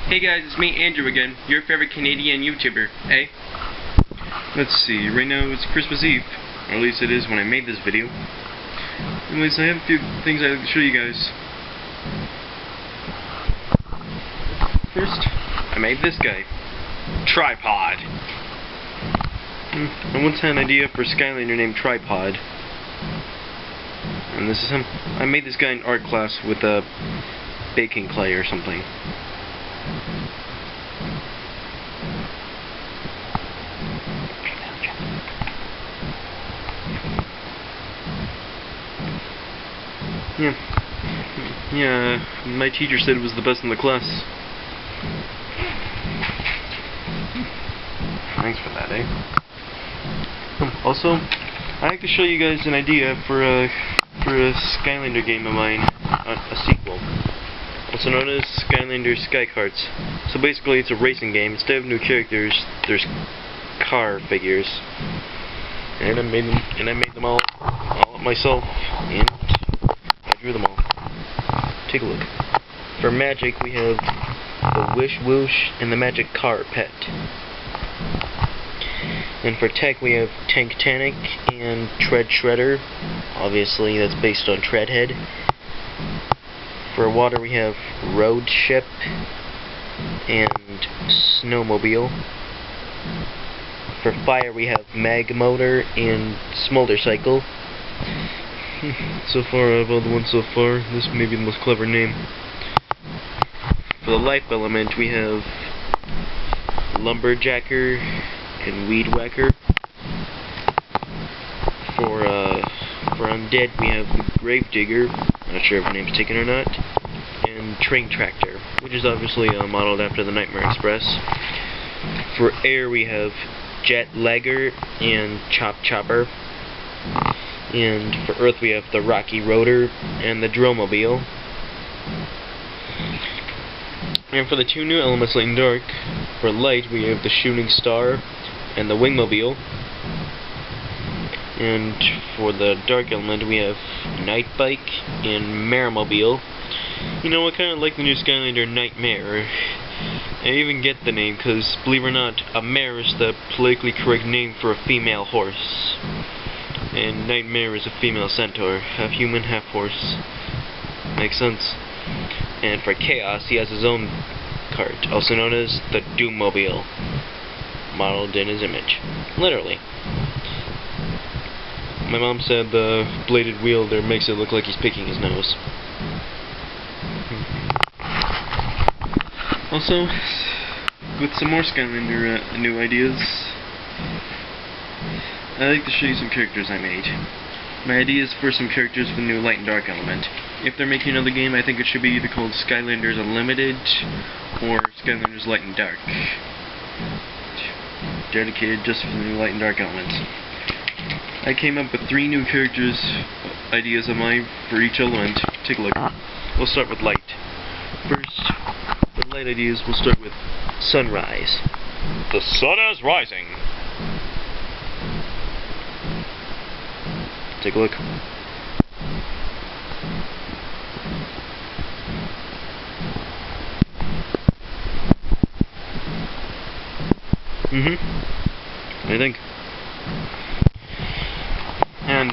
Hey guys, it's me, Andrew again, your favorite Canadian YouTuber, eh? Let's see, right now it's Christmas Eve, or at least it is when I made this video. Anyways, I have a few things I'd like to show you guys. First, I made this guy. Tripod. I once had an idea for a Skylander named Tripod. And this is him. I made this guy in art class with a baking clay or something. Yeah, my teacher said it was the best in the class. Thanks for that, eh? Also, I'd like to show you guys an idea for a Skylander game of mine, a sequel, also known as Skylander Sky Karts. So basically, it's a racing game. Instead of new characters, there's car figures, and I made them all up myself, and I drew them all. Take a look. For magic, we have the Wish Whoosh and the Magic Car Pet. And for tech, we have Tanktanic and Tread Shredder. Obviously, that's based on Treadhead. For water, we have Road Ship and Snowmobile. For fire, we have Mag Motor and Smolder Cycle. So far, out of all the ones so far, this may be the most clever name. For the life element, we have Lumberjacker and Weed Whacker. For undead, we have the Gravedigger, not sure if her name's taken or not, and Train Tractor, which is obviously modeled after the Nightmare Express. For air, we have Jet Lagger and Chop Chopper. And for earth, we have the Rocky Roader and the Dromobile. And for the two new elements, light and dark, for light, we have the Shooting Star and the Wingmobile. And for the dark element, we have Night Bike and Marimobile. You know, I kind of like the new Skylander Nightmare. I even get the name, because, believe it or not, a mare is the politically correct name for a female horse. And Nightmare is a female centaur, half human, half horse. Makes sense. And for Chaos, he has his own cart, also known as the Doommobile, modeled in his image. Literally. My mom said the bladed wheel there makes it look like he's picking his nose. Also, with some more Skylander new ideas, I'd like to show you some characters I made. My idea is for some characters with the new light and dark element. If they're making another game, I think it should be either called Skylanders Unlimited or Skylanders Light and Dark. Dedicated just for the new light and dark elements. I came up with 3 new characters ideas of mine for each element. Take a look. We'll start with light. First, for light ideas, we'll start with Sunrise. The sun is rising. Take a look. What do you think? And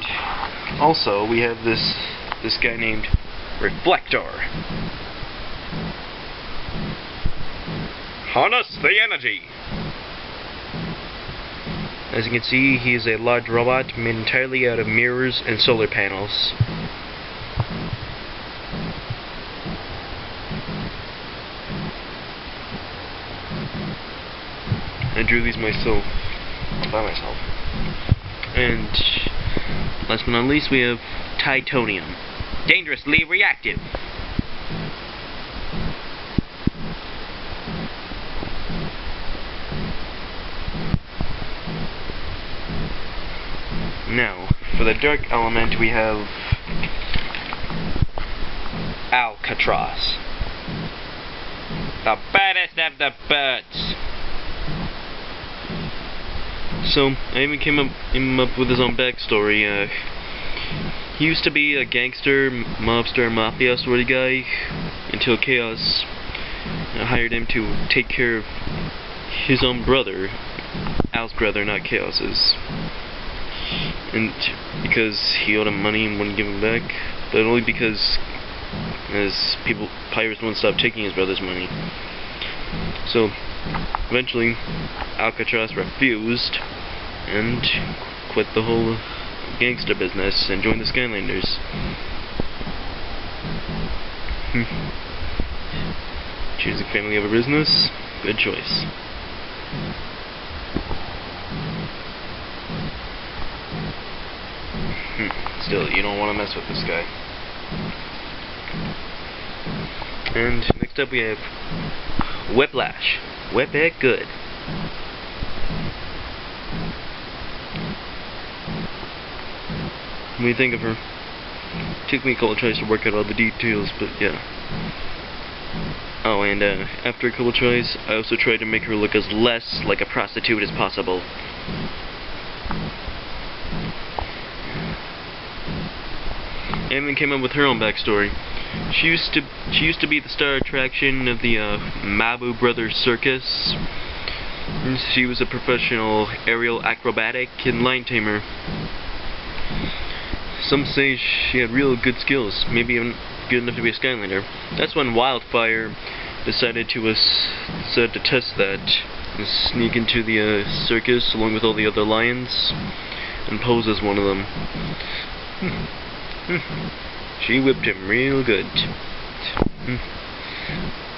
also we have this guy named Reflector. Harness the energy. As you can see, he is a large robot made entirely out of mirrors and solar panels. I drew these myself, by myself. And last but not least, we have Titonium. Dangerously reactive. Now, for the dark element, we have Alcatraz. The baddest of the birds. So, I even came up with his own backstory. He used to be a gangster, mobster, mafia sort of guy until Chaos hired him to take care of his own brother, Al's brother, not Chaos's. And because he owed him money and wouldn't give him back, but only because pirates wouldn't stop taking his brother's money. So eventually Alcatraz refused and quit the whole gangster business and joined the Skylanders. Choosing family over business, good choice. Still, you don't want to mess with this guy. And next up we have Whiplash. Whip it good. When we think of her, it took me a couple tries to work out all the details, but yeah. Oh, and after a couple tries, I also tried to make her look as less like a prostitute as possible. And then came up with her own backstory. She used to be the star attraction of the Mabu Brothers Circus. And she was a professional aerial acrobatic and lion tamer. Some say she had real good skills, maybe even good enough to be a Skylander. That's when Wildfire decided to test that and sneak into the circus along with all the other lions and pose as one of them. She whipped him real good.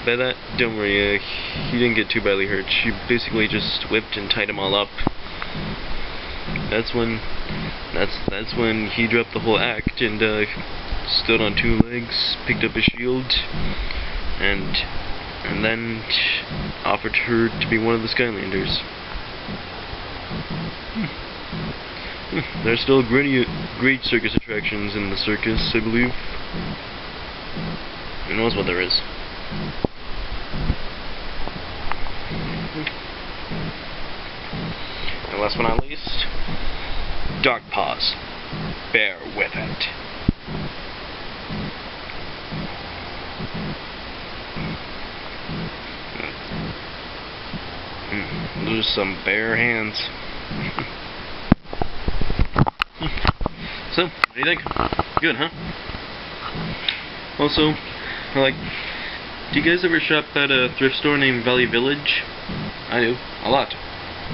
By that, don't worry, he didn't get too badly hurt. She basically just whipped and tied him all up. That's when he dropped the whole act and stood on two legs, picked up his shield, and then offered her to be one of the Skylanders. There are still great circus attractions in the circus, I believe. Who knows what there is? And last but not least, Dark Paws. Bear with it. Those are some bare hands. So, what do you think? Good, huh? Also, do you guys ever shop at a thrift store named Valley Village? I do, a lot.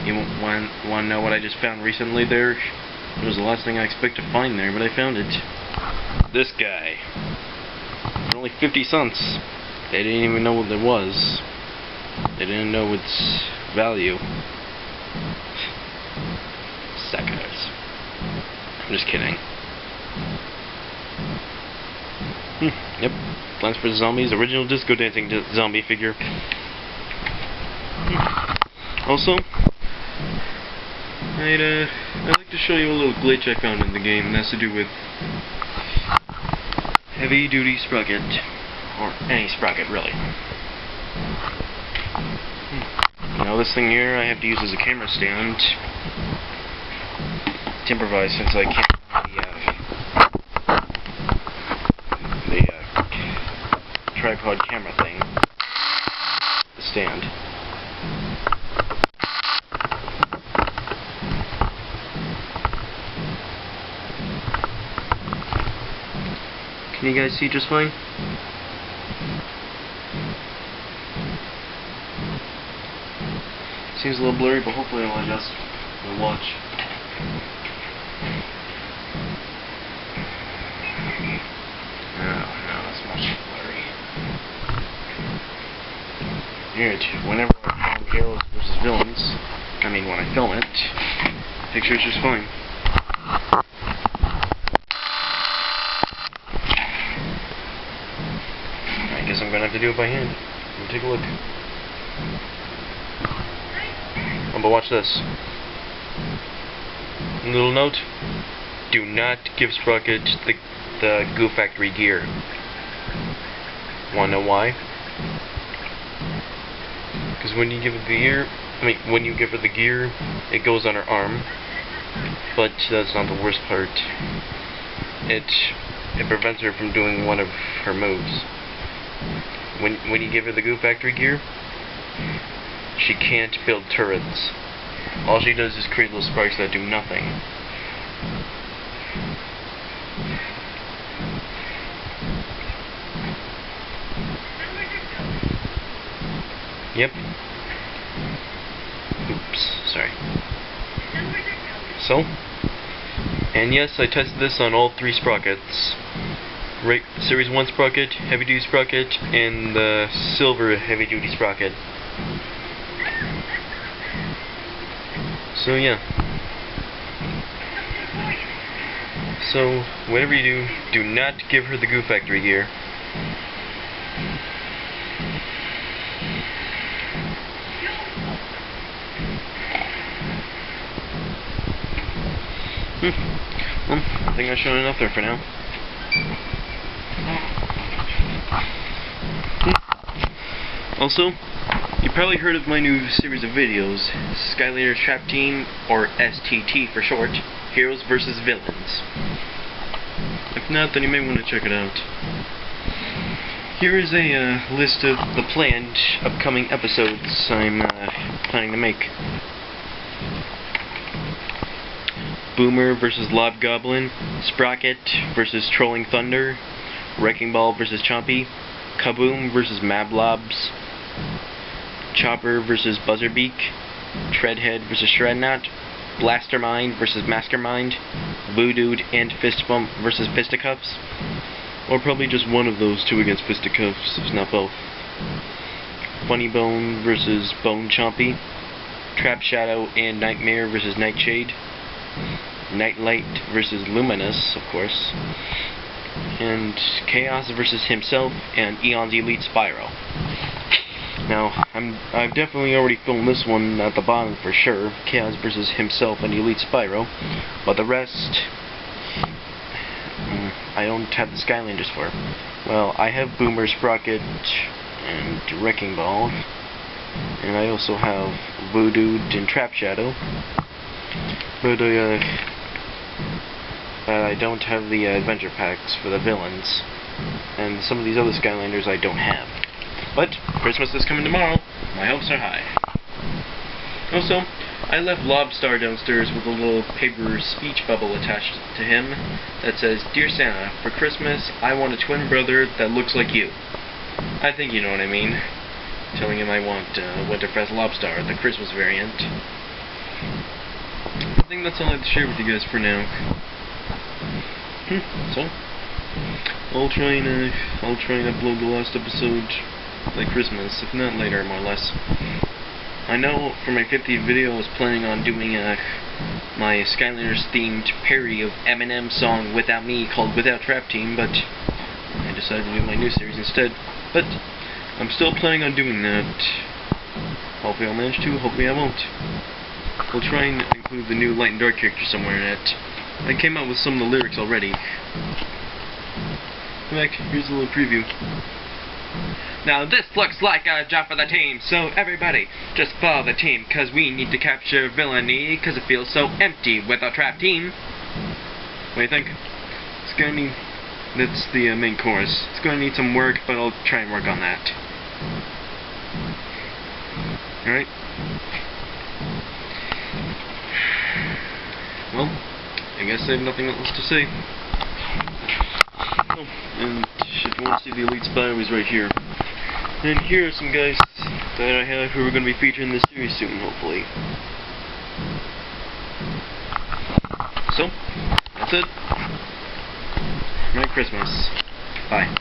You want to know what I just found recently there? It was the last thing I expected to find there, but I found it. This guy. For only 50 cents. They didn't even know what it was. They didn't know its value. Suckers. I'm just kidding. Yep. Plants vs. Zombies, original disco dancing zombie figure. Also, I'd like to show you a little glitch I found in the game, and that's to do with heavy duty sprocket, or any sprocket really. You know, this thing here I have to use as a camera stand to improvise, since I can't find the tripod camera thing, the stand. Can you guys see just fine? Seems a little blurry, but hopefully it'll adjust. We'll watch. No, that's much blurry. Here, whenever I film heroes versus villains, when I film it, the picture's just fine. I guess I'm gonna have to do it by hand. Take a look. Oh, but watch this. Little note: do not give Sprocket the Goo Factory gear. Wanna know why? Because when you give it the gear, when you give her the gear, it goes on her arm. But that's not the worst part. it prevents her from doing one of her moves. When you give her the Goo Factory gear, she can't build turrets. All she does is create little sparks that do nothing. Yep. Oops, sorry. So, and yes, I tested this on all 3 sprockets. Series 1 sprocket, heavy duty sprocket, and the silver heavy duty sprocket. So yeah. So whatever you do not give her the Goo Factory gear. Well, I think I've shown enough there for now. Also, you probably heard of my new series of videos, Skylanders Trap Team, or STT for short, Heroes vs. Villains. If not, then you may want to check it out. Here is a list of the planned upcoming episodes I'm planning to make. Boomer vs. Lobgoblin, Sprocket vs. Trolling Thunder, Wrecking Ball vs. Chompy, Kaboom vs. Mablobs, Chopper vs. Buzzerbeak, Treadhead vs. Shrednut, Blastermind vs. Mastermind, Voodooed and Fistbump vs. Fisticuffs, or probably just one of those 2 against Fisticuffs, if not both. Funnybone vs. Bone Chompy, Trap Shadow and Nightmare vs. Nightshade, Nightlight vs. Luminous, of course, and Chaos vs. himself and Eon's Elite Spyro. Now, I've definitely already filmed this one at the bottom for sure, Chaos vs. himself and Elite Spyro, but the rest, I don't have the Skylanders for. Well, I have Boomer, Sprocket, and Wrecking Ball, and I also have Voodooed and Trap Shadow, but I don't have the adventure packs for the villains, and some of these other Skylanders I don't have. But Christmas is coming tomorrow. My hopes are high. Also, I left Lobstar downstairs with a little paper speech bubble attached to him that says, "Dear Santa, for Christmas I want a twin brother that looks like you." I think you know what I mean. Telling him I want Winterfest Lobstar, the Christmas variant. I think that's all I have to share with you guys for now. So, I'll try and upload the last episode by Christmas, if not later, more or less. I know for my 50th video I was planning on doing my Skylanders themed parody of Eminem's song Without Me called Without Trap Team, but I decided to do my new series instead. But I'm still planning on doing that. Hopefully I'll manage to, hopefully I won't. We'll try and include the new Light and Dark character somewhere in it. I came out with some of the lyrics already. In fact, here's a little preview. Now this looks like a job for the team, so everybody, just follow the team, cause we need to capture villainy, cause it feels so empty with our trap team. What do you think? It's gonna need... That's the main chorus. It's gonna need some work, but I'll try and work on that. Alright? Well, I guess I have nothing else to say. Oh, and if you want to see the Elite Spyro, he's right here. And here are some guys that I have who are going to be featured in this series soon, hopefully. So, that's it. Merry Christmas. Bye.